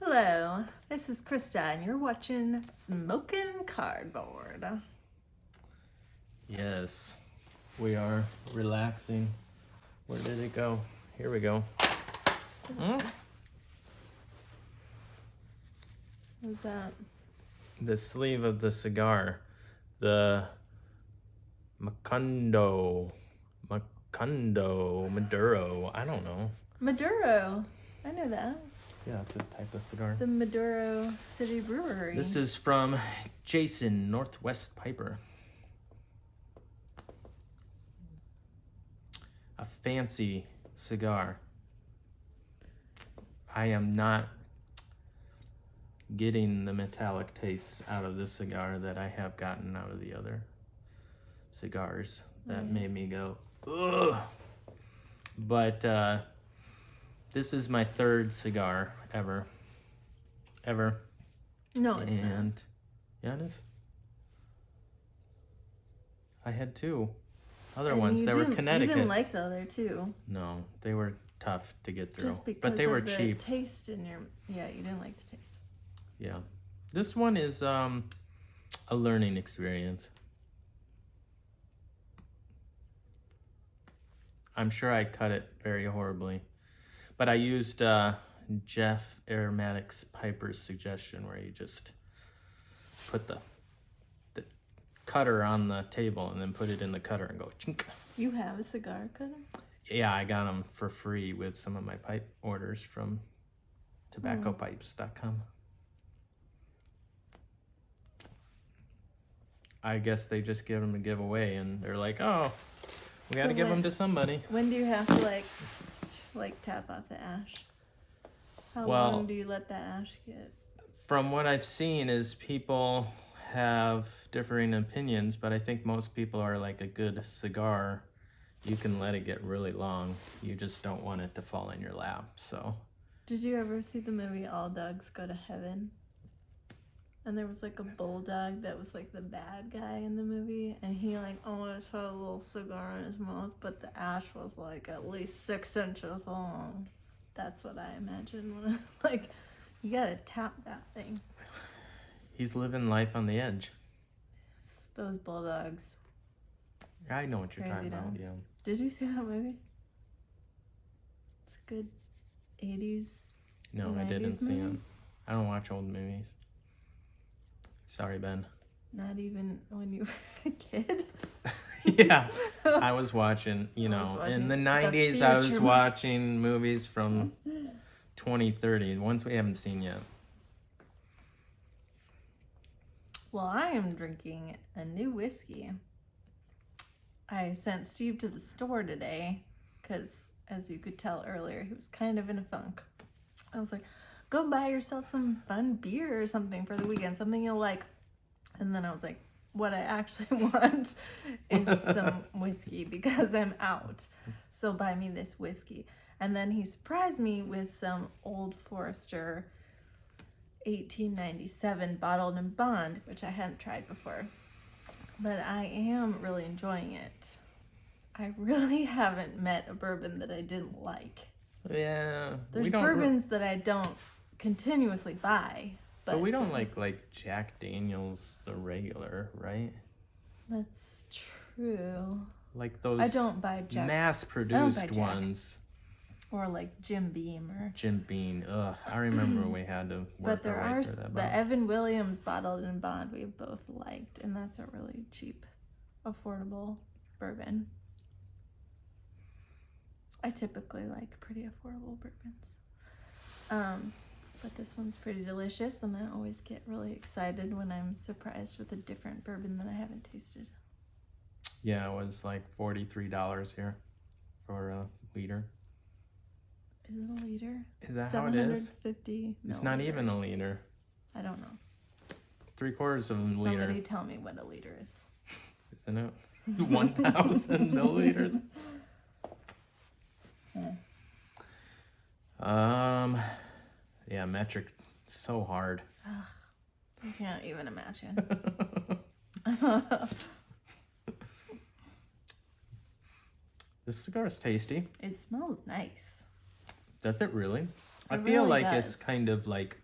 Hello, this is Krista, and you're watching Smoking Cardboard. Yes, we are relaxing. Where did it go? Here we go. What's that? The sleeve of the cigar. The Maduro. I don't know. Maduro. I know that. Yeah, it's a type of cigar. The Maduro City Brewery. This is from Jason Northwest Piper. A fancy cigar. I am not getting the metallic taste out of this cigar that I have gotten out of the other cigars that made me go, ugh. But this is my third cigar ever. No, it's not. And yeah, it is. I had two other And ones that were Connecticut. You didn't like the other two. No, they were tough to get through. Just because but they of were the cheap. taste in your... Yeah, you didn't like the taste. Yeah. This one is a learning experience. I'm sure I cut it very horribly. But I used Jeff Aromatics Piper's suggestion where you just put the cutter on the table and then put it in the cutter and go chink. You have a cigar cutter? Yeah, I got them for free with some of my pipe orders from tobaccopipes.com. I guess they just give them a giveaway and they're like, oh, we got to give them to somebody. When do you have to like tap off the ash? How long do you let that ash get? From what I've seen is people have differing opinions, but I think most people are like a good cigar. You can let it get really long. You just don't want it to fall in your lap, so. Did you ever see the movie All Dogs Go to Heaven? And there was like a bulldog that was like the bad guy in the movie, and he like almost had a little cigar in his mouth, but the ash was like at least 6 inches long. That's what I imagine when like you gotta tap that thing. He's living life on the edge. It's those bulldogs. I know what you're Crazy talking about. dogs. Yeah. Did you see that movie? It's a good 80s. No, I didn't see it. I don't watch old movies. Sorry, Ben. Not even when you were a kid? Yeah, I was watching, in the 90s, I was watching movies from 2030, ones we haven't seen yet. Well, I am drinking a new whiskey. I sent Steve to the store today because, as you could tell earlier, he was kind of in a funk. I was like, go buy yourself some fun beer or something for the weekend, something you'll like. And then I was like, what I actually want is some whiskey because I'm out. So buy me this whiskey. And then he surprised me with some Old Forester 1897 bottled in bond, which I hadn't tried before. But I am really enjoying it. I really haven't met a bourbon that I didn't like. Yeah. There's bourbons that I don't continuously buy. But we don't like Jack Daniel's the regular, right? That's true. Like those I don't buy mass-produced ones. Or like Jim Beam or... Jim Beam. Ugh, I remember we had to work our way through that. But there are the Evan Williams bottled in bond we've both liked. And that's a really cheap, affordable bourbon. I typically like pretty affordable bourbons. But this one's pretty delicious, and I always get really excited when I'm surprised with a different bourbon that I haven't tasted. Yeah, it was like $43 here for a liter. Is it a liter? Is that how it is? 750 It's not even a liter. I don't know. 3/4 of a liter. Somebody tell me what a liter is. Isn't it? 1,000 milliliters. Yeah, metric, so hard. Ugh, I can't even imagine. This cigar is tasty. It smells nice. Does it really? I It feel really like does. it's kind of like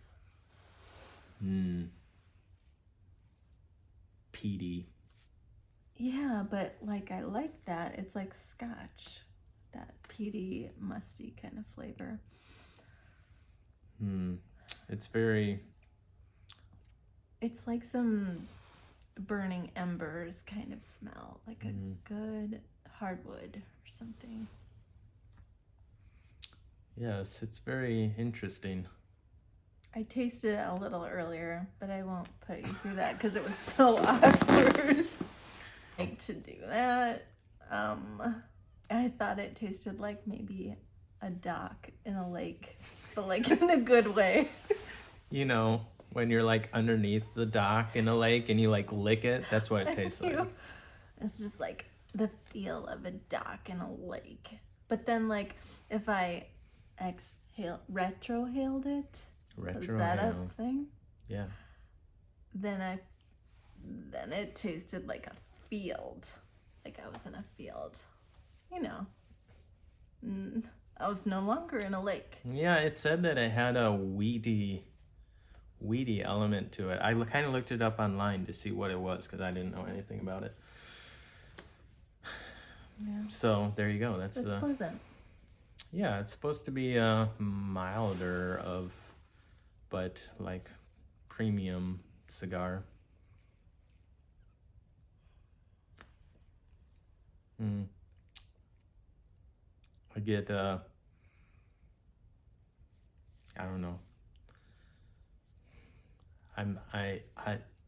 Peaty. Yeah, but like I like that. It's like scotch. That peaty, musty kind of flavor. It's very... It's like some burning embers kind of smell. Like a good hardwood or something. Yes, it's very interesting. I tasted it a little earlier, but I won't put you through that because it was so awkward. Like to do that. I thought it tasted like maybe a dock in a lake, but like in a good way. You know, when you're like underneath the dock in a lake and you like lick it, that's what it tastes like. It's just like the feel of a dock in a lake. But then like if I retrohaled it, was that a thing? Yeah. Then it tasted like a field. Like I was in a field. You know. I was no longer in a lake. Yeah, it said that it had a weedy element to it. I kind of looked it up online to see what it was because I didn't know anything about it. Yeah. So there you go. That's pleasant. Yeah, it's supposed to be milder but like premium cigar. I get I don't know.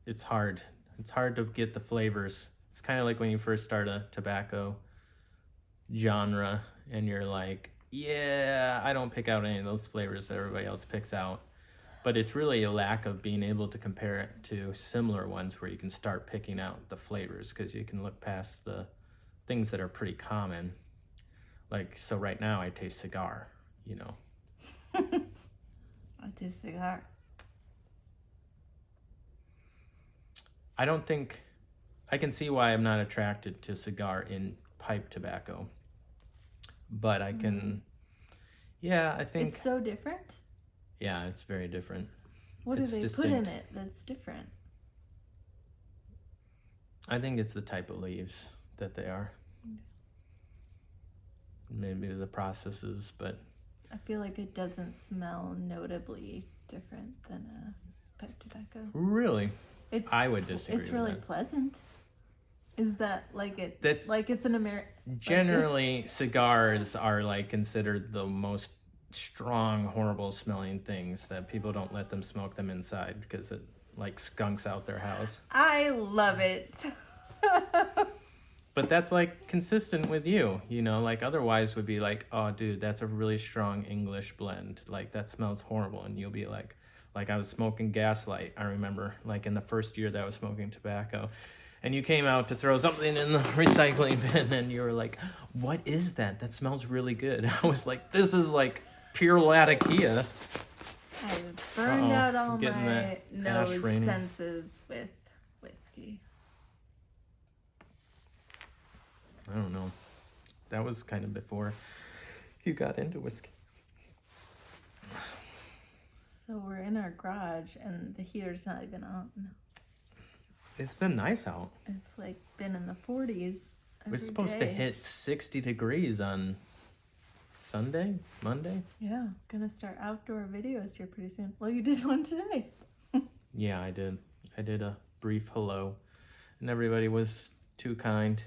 It's hard. It's hard to get the flavors. It's kind of like when you first start a tobacco genre and you're like, yeah, I don't pick out any of those flavors that everybody else picks out. But it's really a lack of being able to compare it to similar ones where you can start picking out the flavors because you can look past the things that are pretty common. Like, so right now I taste cigar, you know. I taste cigar. I don't think... I can see why I'm not attracted to cigar in pipe tobacco. But I can... Yeah, I think... It's so different? Yeah, it's very different. What do they put in it that's different? I think it's the type of leaves that they are. Maybe the processes, but... I feel like it doesn't smell notably different than a pipe tobacco. Really? I would disagree It's really with that. pleasant. Is that like it? That's like it's an American. Generally, cigars are like considered the most strong, horrible smelling things that people don't let them smoke them inside because it like skunks out their house. I love it. But that's like consistent with you, you know, like otherwise would be like, oh dude, that's a really strong English blend. Like that smells horrible. And you'll be like I was smoking Gaslight. I remember like in the first year that I was smoking tobacco and you came out to throw something in the recycling bin and you were like, what is that? That smells really good. I was like, this is like pure Latakia. I burned out all my nose raining. senses with whiskey. I don't know. That was kind of before you got into whiskey. So we're in our garage and the heater's not even on. It's been nice out. It's like been in the 40s. We're supposed to hit 60 degrees on Sunday, Monday. Yeah, gonna start outdoor videos here pretty soon. Well, you did one today. Yeah, I did. I did a brief hello, and everybody was too kind.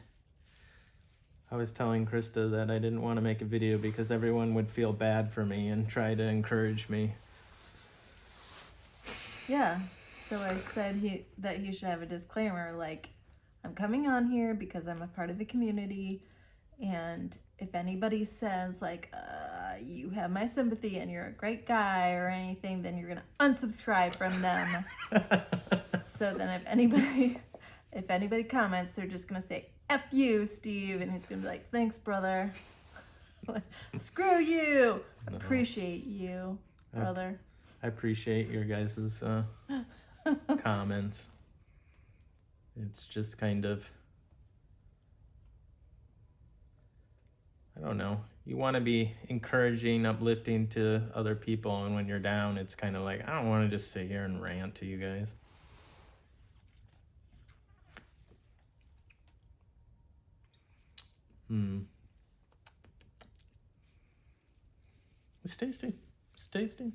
I was telling Krista that I didn't want to make a video because everyone would feel bad for me and try to encourage me. Yeah, so I said that he should have a disclaimer like, I'm coming on here because I'm a part of the community, and if anybody says like, you have my sympathy and you're a great guy or anything, then you're gonna unsubscribe from them. So then if anybody comments, they're just gonna say, F you, Steve, and he's gonna be like, thanks, brother. Screw you. No. Appreciate you, brother. I appreciate your guys' comments. It's just kind of, I don't know. you want to be encouraging, uplifting to other people, and when you're down, it's kind of like, I don't want to just sit here and rant to you guys. It's tasty. It's tasty.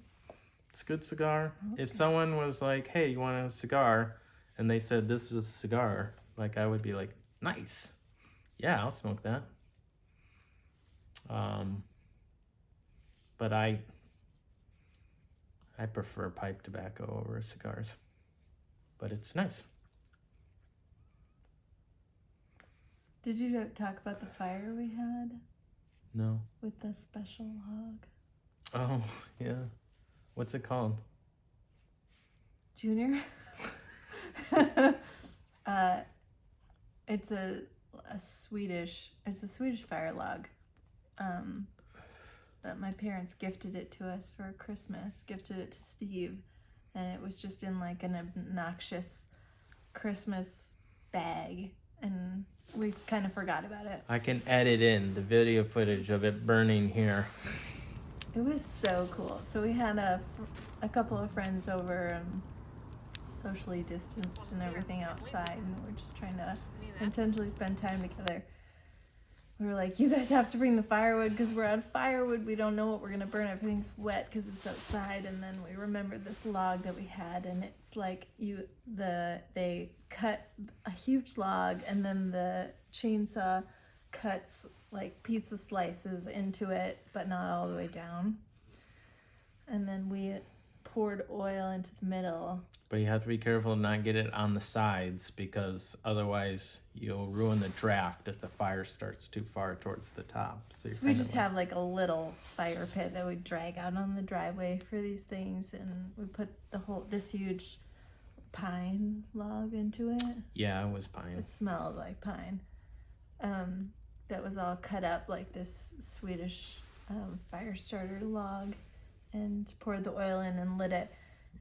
It's a good cigar. If someone was like, hey, you want a cigar? And they said this was a cigar, like, I would be like, nice. Yeah, I'll smoke that. But I prefer pipe tobacco over cigars. But it's nice. Did you talk about the fire we had No. with the special log? Oh, yeah. What's it called? Junior? It's a Swedish fire log. That my parents gifted it to us for Christmas, gifted it to Steve, and it was just in like an obnoxious Christmas bag, and we kind of forgot about it. I can edit in the video footage of it burning here. It was so cool. So we had a couple of friends over, socially distanced and everything outside, and we're just trying to intentionally spend time together. We were like, you guys have to bring the firewood because we're out of firewood. We don't know what we're going to burn. Everything's wet because it's outside. And then we remembered this log that we had, and it's like they cut a huge log, and then the chainsaw cuts like pizza slices into it, but not all the way down. And then we poured oil into the middle. But you have to be careful to not get it on the sides, because otherwise you'll ruin the draft if the fire starts too far towards the top. So we just have like a little fire pit that we drag out on the driveway for these things, and we put this huge pine log into it. Yeah, it was pine. It smelled like pine. That was all cut up like this Swedish fire starter log, and poured the oil in and lit it.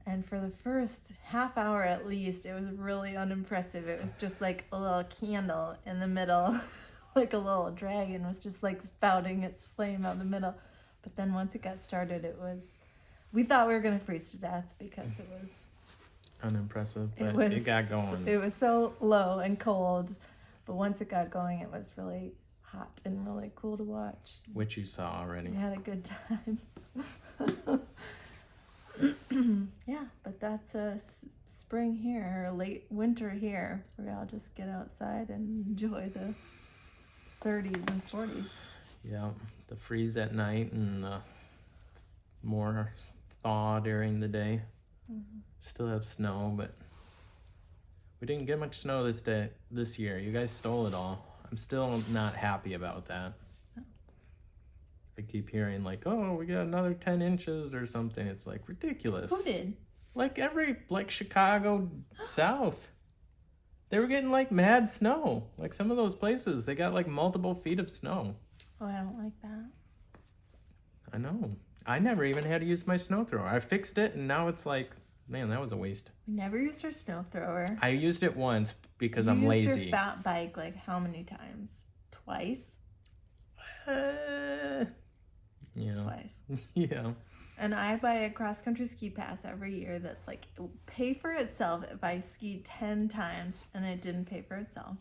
And for the first half hour at least, it was really unimpressive. It was just like a little candle in the middle, like a little dragon was just like spouting its flame out the middle. But then once it got started, we thought we were going to freeze to death because it was unimpressive, but it got going. It was so low and cold, but once it got going, it was really hot and really cool to watch. Which you saw already. We had a good time. Yeah, but that's spring here, or late winter here, where I'll just get outside and enjoy the 30s and 40s. Yeah, the freeze at night and the more thaw during the day. Mm-hmm. Still have snow, but we didn't get much snow this year. You guys stole it all. I'm still not happy about that. I keep hearing like, oh, we got another 10 inches or something. It's like ridiculous. Who did? Like Chicago South. They were getting like mad snow. Like some of those places, they got like multiple feet of snow. Oh, I don't like that. I know. I never even had to use my snow thrower. I fixed it, and now it's like, man, that was a waste. We never used our snow thrower. I used it once because I'm lazy. You used your fat bike like how many times? Twice? Yeah. Twice. Yeah. And I buy a cross-country ski pass every year that's like, it will pay for itself if I ski 10 times, and it didn't pay for itself.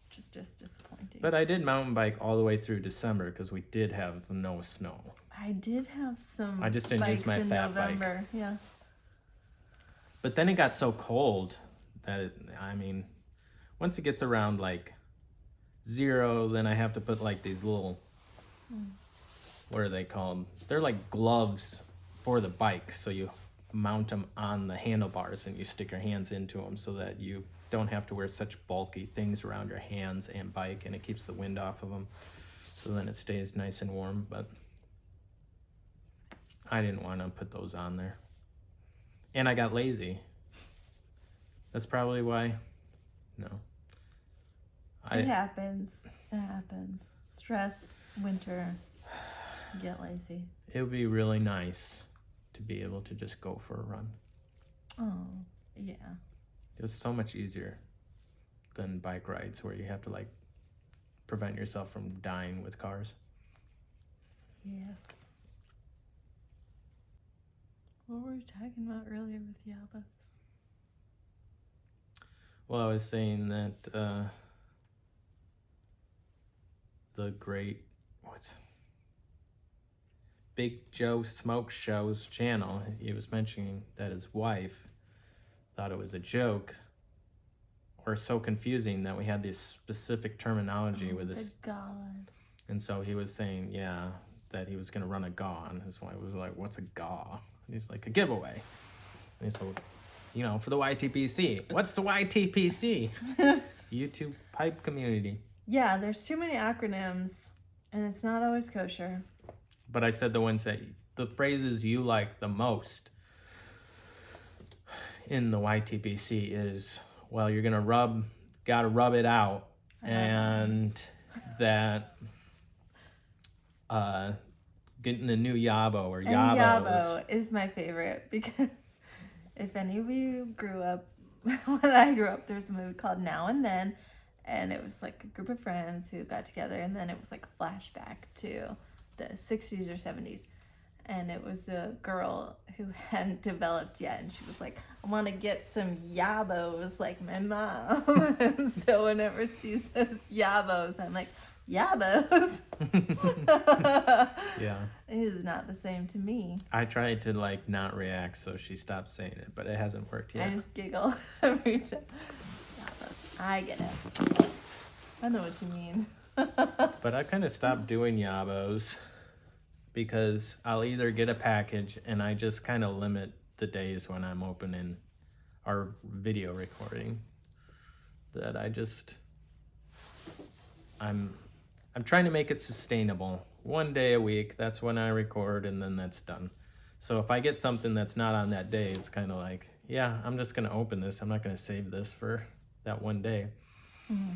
Which is just disappointing. But I did mountain bike all the way through December because we did have no snow. I did have some I just didn't bikes use my in fat November. bike. Yeah. But then it got so cold that, once it gets around like 0, then I have to put like these little, what are they called? They're like gloves for the bike. So you mount them on the handlebars and you stick your hands into them so that you don't have to wear such bulky things around your hands and bike, and it keeps the wind off of them. So then it stays nice and warm, but I didn't want to put those on there. And I got lazy. That's probably why. No. It happens. It happens. Stress, winter, get lazy. It would be really nice to be able to just go for a run. Oh, yeah. It was so much easier than bike rides where you have to like prevent yourself from dying with cars. Yes. What were we talking about earlier with Yabos? Well, I was saying that the great Big Joe Smoke Show's channel, he was mentioning that his wife thought it was a joke or so confusing that we had this specific terminology with this. The galas. And so he was saying, yeah, that he was going to run a gaw. And his wife was like, what's a gaw? And he's like, a giveaway. And he's like, you know, for the YTPC. What's the YTPC? YouTube pipe community. Yeah, there's too many acronyms, and it's not always kosher. But I said the phrases you like the most in the YTPC is, well, you're going to gotta rub it out. And that getting a new Yabo or Yabos. And Yabo is my favorite because if any of you grew up, when I grew up, there's a movie called Now and Then, and it was like a group of friends who got together, and then it was like a flashback to the 60s or 70s. And it was a girl who hadn't developed yet, and she was like, I want to get some Yabos like my mom. And so whenever Steve says Yabos, I'm like, Yabos? Yeah. It is not the same to me. I tried to like not react so she stopped saying it, but it hasn't worked yet. I just giggle every time. Yabos. I get it. I know what you mean. But I kind of stopped doing Yabos because I'll either get a package and I just kind of limit the days when I'm opening our video recording. That I'm trying to make it sustainable. 1 day a week, that's when I record, and then that's done. So if I get something that's not on that day, it's kind of like, yeah, I'm just going to open this. I'm not going to save this for that 1 day. Mm-hmm.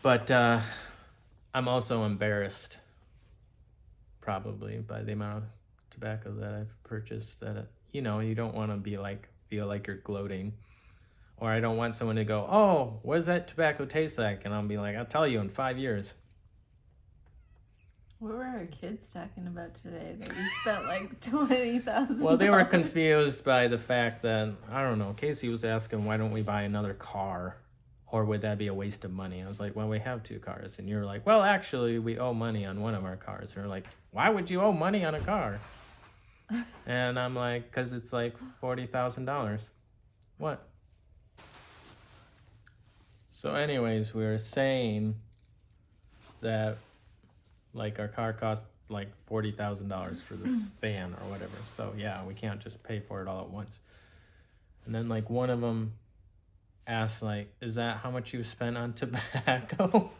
But I'm also embarrassed, probably, by the amount of tobacco that I've purchased. That, you know, you don't want to feel like you're gloating. Or I don't want someone to go, oh, what does that tobacco taste like? And I'll be like, I'll tell you in 5 years. What were our kids talking about today that we spent like $20,000? Well, they were confused by the fact that, I don't know, Casey was asking, why don't we buy another car? Or would that be a waste of money? I was like, well, we have 2 cars. And you're like, well, actually, we owe money on one of our cars. And they're like, why would you owe money on a car? And I'm like, because it's like $40,000. What? So anyways, we were saying that like our car cost like $40,000 for this van or whatever. So yeah, we can't just pay for it all at once. And then like one of them asked like, is that how much you spent on tobacco?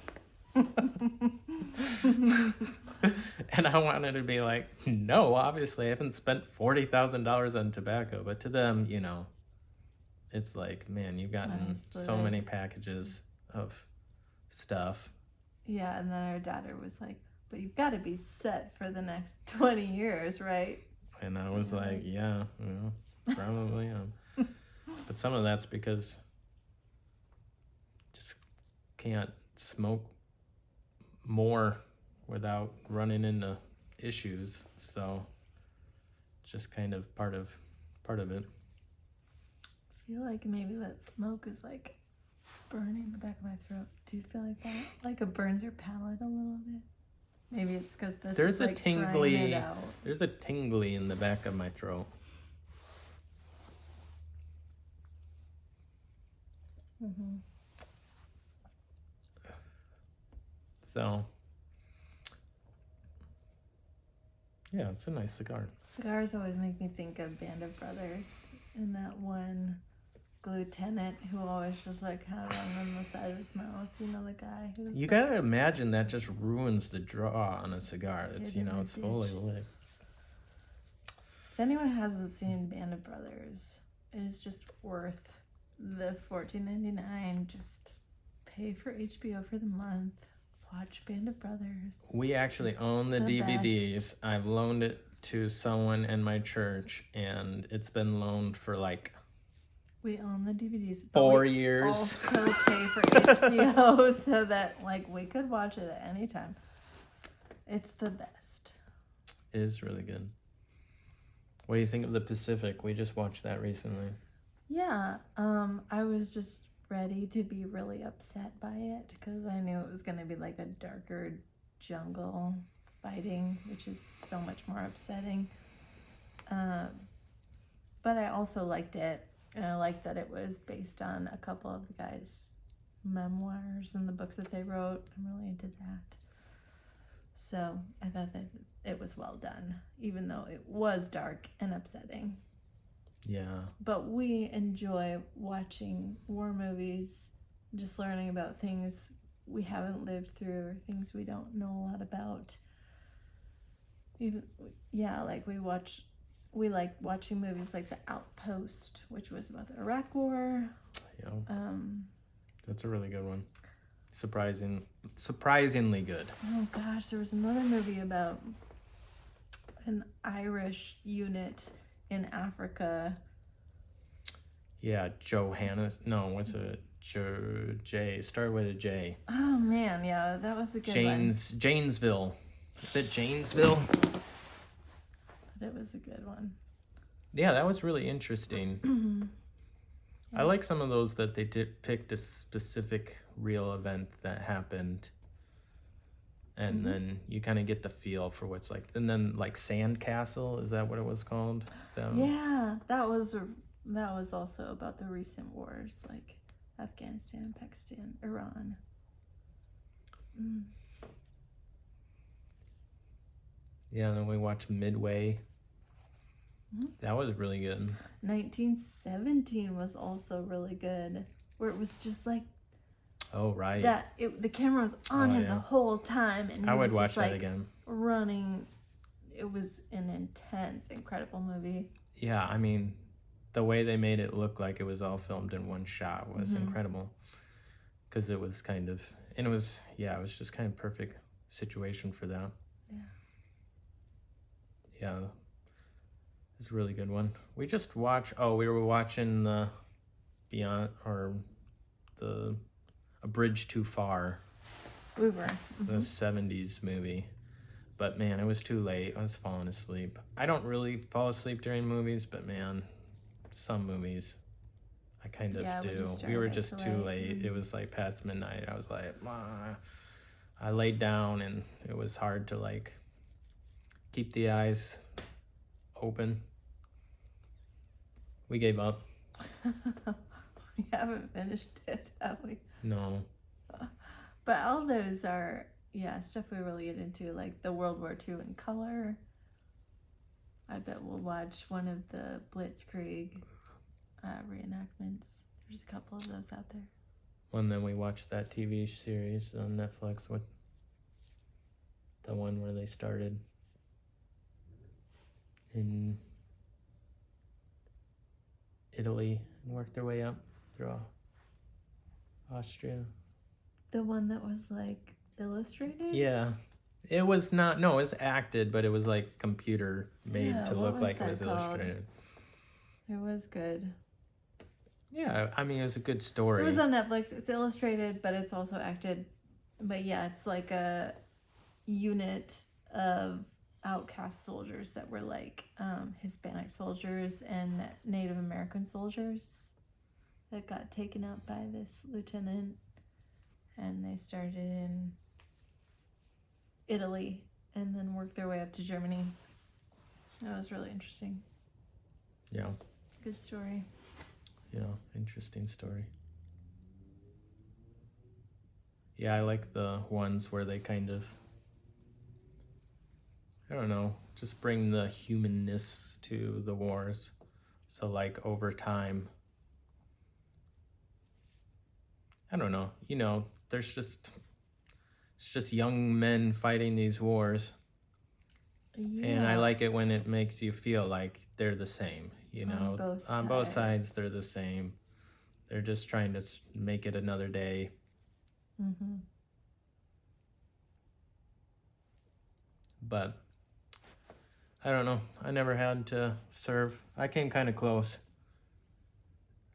And I wanted to be like, no, obviously I haven't spent $40,000 on tobacco. But to them, you know, it's like, man, you've gotten so many packages of stuff. Yeah, and then our daughter was like, but you've got to be set for the next 20 years, right? And I was like, yeah, probably am. But some of that's because just can't smoke more without running into issues. So it's just kind of part of it. I feel like maybe that smoke is like burning the back of my throat. Do you feel like that? Like it burns your palate a little bit? Maybe it's because this is like drying it out. There's a tingly in the back of my throat. Mm-hmm. So, yeah, it's a nice cigar. Cigars always make me think of Band of Brothers and that one lieutenant who always just like had one on the side of his mouth. You know, the guy who. You gotta imagine that just ruins the draw on a cigar. It's it's fully lit. If anyone hasn't seen Band of Brothers, it is just worth the $14.99. Just pay for HBO for the month. Watch Band of Brothers. We actually own the DVDs. Best. I've loaned it to someone in my church, and it's been loaned for like. We own the DVDs. 4 years. Also pay for HBO so that like we could watch it at any time. It's the best. It is really good. What do you think of the Pacific? We just watched that recently. Yeah, I was just ready to be really upset by it because I knew it was going to be like a darker jungle fighting, which is so much more upsetting. But I also liked it, and I liked that it was based on a couple of the guys' memoirs and the books that they wrote. I'm really into that. So I thought that it was well done, even though it was dark and upsetting. Yeah. But we enjoy watching war movies, just learning about things we haven't lived through or things we don't know a lot about. Even, yeah, like we like watching movies like The Outpost, which was about the Iraq War. Yeah. That's a really good one. Surprisingly good. Oh gosh, there was another movie about an Irish unit in Africa. Yeah, Johannes. No, what's it? J. Start with a J. Oh man, yeah, that was a good one. Janesville. Is it Janesville? But it was a good one. Yeah, that was really interesting. I like some of those that they picked a specific real event that happened, and then you kind of get the feel for what's like. And then like Sandcastle, is that what it was called? Yeah, that was also about the recent wars, like Afghanistan, Pakistan, Iran. Yeah, and then we watched Midway. That was really good. 1917 was also really good, where it was just like Oh, right. the camera was on him the whole time, and he I would was watch just, that like, again. running. It was an intense, incredible movie. Yeah, I mean, the way they made it look like it was all filmed in one shot was incredible. Because it was kind of, and it was just kind of perfect situation for that. Yeah, it's a really good one. We just watched, we were watching the Beyond, or the A Bridge Too Far. We were. The 70s movie. But man, it was too late. I was falling asleep. I don't really fall asleep during movies, but man, some movies I kind of do. We were just too late. It was like past midnight. I was like, I laid down, and it was hard to like keep the eyes open. We gave up. We haven't finished it, have we? No. But all those are, stuff we really get into, like the World War II in color. I bet we'll watch one of the Blitzkrieg reenactments. There's a couple of those out there. And then we watched that TV series on Netflix with the one where they started in Italy and worked their way up through Austria. The one that was like illustrated? Yeah. It was not, no, it was acted, but it was like computer made to look like it was illustrated. It was good. Yeah, I mean, it was a good story. It was on Netflix. It's illustrated, but it's also acted. But yeah, it's like a unit of outcast soldiers that were like Hispanic soldiers and Native American soldiers that got taken out by this lieutenant, and they started in Italy and then worked their way up to Germany. That was really interesting. Yeah. Good story. Yeah, interesting story. Yeah, I like the ones where they kind of, I don't know, just bring the humanness to the wars. So like over time, I don't know, there's just, it's just young men fighting these wars. Yeah. And I like it when it makes you feel like they're the same, on both sides they're the same. They're just trying to make it another day. But I don't know, I never had to serve. I came kind of close.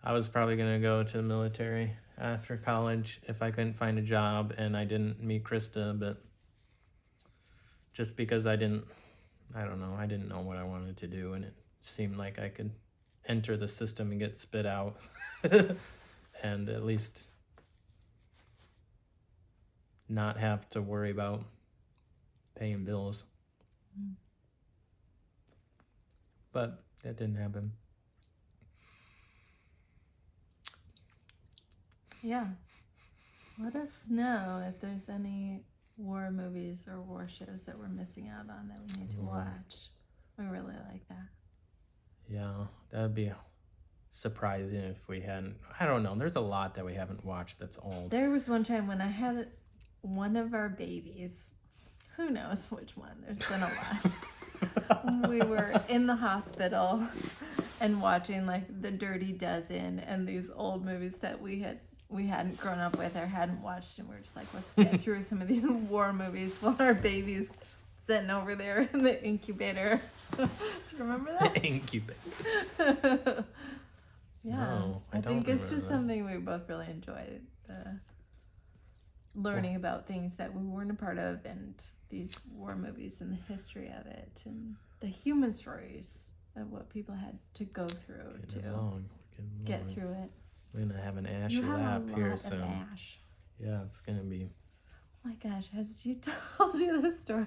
I was probably going to go to the military after college if I couldn't find a job and I didn't meet Krista, but just because I didn't I don't know. I didn't know what I wanted to do, and it seemed like I could enter the system and get spit out, and at least not have to worry about paying bills. But that didn't happen. Yeah. Let us know if there's any war movies or war shows that we're missing out on that we need to watch. We really like that. Yeah, that would be surprising if we hadn't. I don't know. There's a lot that we haven't watched that's old. There was one time when I had one of our babies. Who knows which one? There's been a lot. We were in the hospital and watching like The Dirty Dozen and these old movies that we hadn't grown up with or hadn't watched, and we're just like, let's get through some of these war movies while our baby's sitting over there in the incubator. Do you remember that? Incubator. Yeah, No, I think it's just that. something we both really enjoy. Learning about things that we weren't a part of, and these war movies and the history of it, and the human stories of what people had to go through get through it. We're gonna have an ash You have lap a lot here of soon. ash. Yeah, it's gonna be. Oh my gosh, has you told you this story?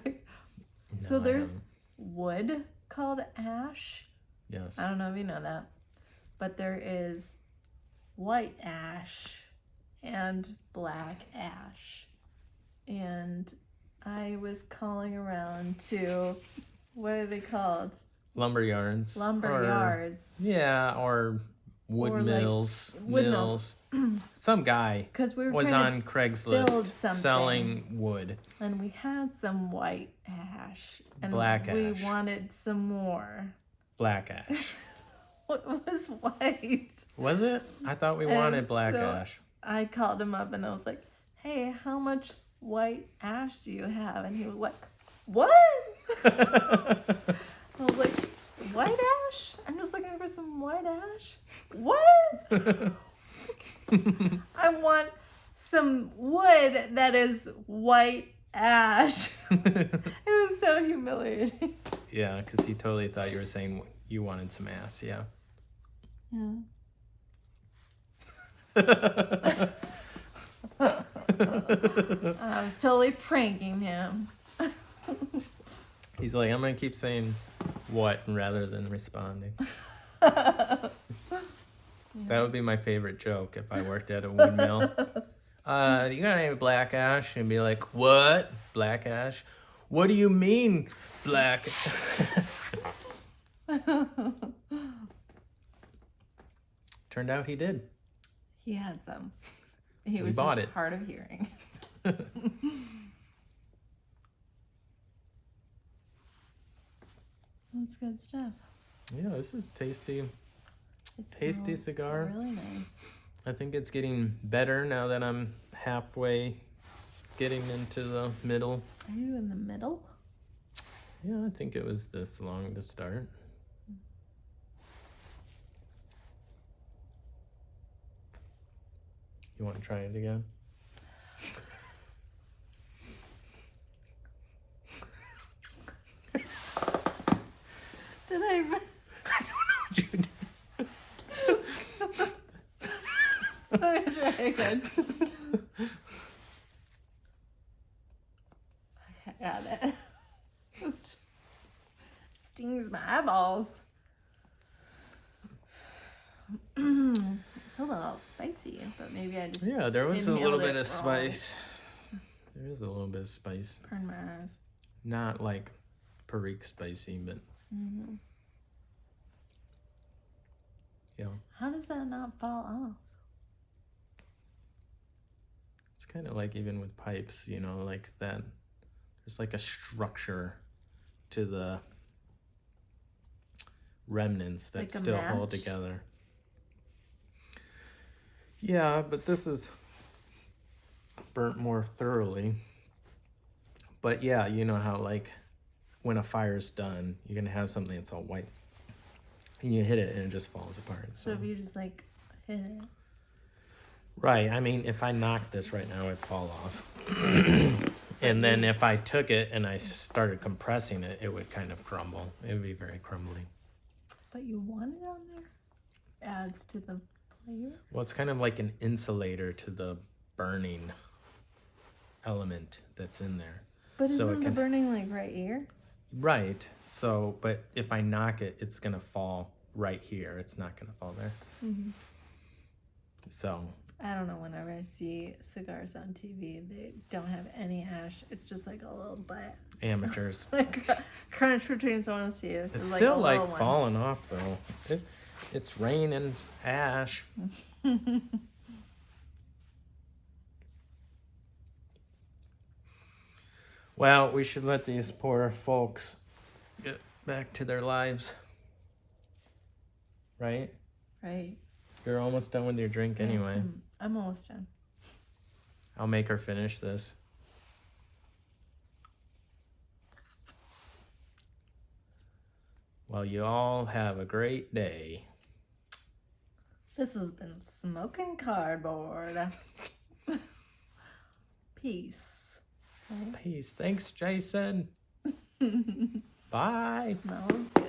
No, So I there's haven't. wood called ash. Yes. I don't know if you know that, but there is white ash and black ash. And I was calling around to, what are they called? Lumber yards. Lumber yards. Yeah, or wood Or, like, mills. wood mills. Some guy 'Cause we were was trying on build Craigslist something. selling wood. And we had some white ash. And Black we ash. wanted some more. Black ash. What was white? Was it? I thought we And wanted black so ash. I called him up and I was like, hey, how much white ash do you have? And he was like, what? I was like, white ash? I'm just looking for some white ash. What? I want some wood that is white ash. It was so humiliating. Yeah, because he totally thought you were saying you wanted some ass. Yeah. Yeah. I was totally pranking him. He's like, I'm gonna keep saying what rather than responding. That would be my favorite joke if I worked at a wood mill. You got any black ash? And be like, what? Black ash? What do you mean, black? Turned out he did. He had some. He We was bought just it. hard of hearing. That's good stuff. Yeah, this is tasty. It Tasty smells cigar. Really nice. I think it's getting better now that I'm halfway getting into the middle. Are you in the middle? Yeah, I think it was this long to start. You want to try it again? Did I? What you did? Let me try again. Okay, got it. Just stings my eyeballs. It's a little spicy, but maybe I just Yeah, there was a inhaled little it bit of wrong. spice. There is a little bit of spice. Burned my eyes. Not like Perique spicy, but Mm-hmm. yeah. How does that not fall off? It's kind of like even with pipes, you know, like that. There's like a structure to the remnants that Like a still hold match? together. Yeah, but this is burnt more thoroughly. But yeah, you know how like when a fire's done, you're gonna have something that's all white, and you hit it and it just falls apart. So if you just like hit it. Right. I mean, if I knocked this right now, it'd fall off. And then if I took it and I started compressing it, it would kind of crumble. It would be very crumbly. But you want it on there? Adds to the flavor? Well, it's kind of like an insulator to the burning element that's in there. But So it isn't the can- burning like right here? Right. So, but if I knock it, it's going to fall right here. It's not going to fall there. Mm-hmm. So, I don't know, whenever I see cigars on TV, they don't have any ash. It's just like a little bite. amateurs. Like crunch between someone and see it. It's like still a like little one. falling off though. It's rain and ash. Well, we should let these poor folks get back to their lives. Right? Right. You're almost done with your drink anyway. Yes, I'm almost done. I'll make her finish this. Well, you all have a great day. This has been Smoking Cardboard. Peace. Peace. Thanks, Jason. Bye. Smells good.